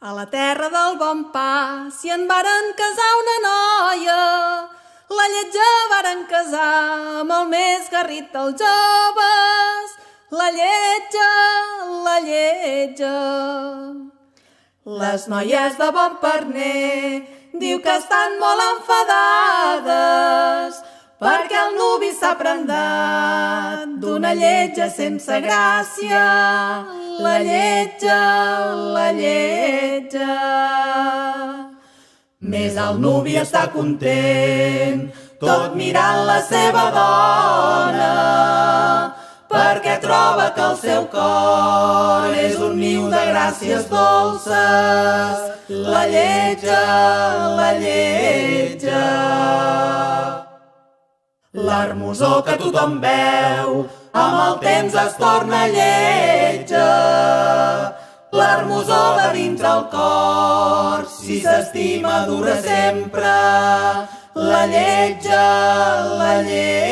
A la terra del bon pa s'hi en varen casar una noia. La lletja varen casar amb el més garrit dels joves. La lletja, la lletja. Les noies de bon parner diu que estan molt enfadades perquè el nuvi s'ha prendat d'una lletja sense gràcia. La lletja, la lletja. Més el nuvi està content, tot mirant la seva dona, perquè troba que el seu cor és un niu de gràcies dolces. La lletja, la lletja. L'hermosor que tothom veu amb el temps es torna lletja. L'hermosor de dins el cor, si s'estima, dura sempre. La lletja, la lletja.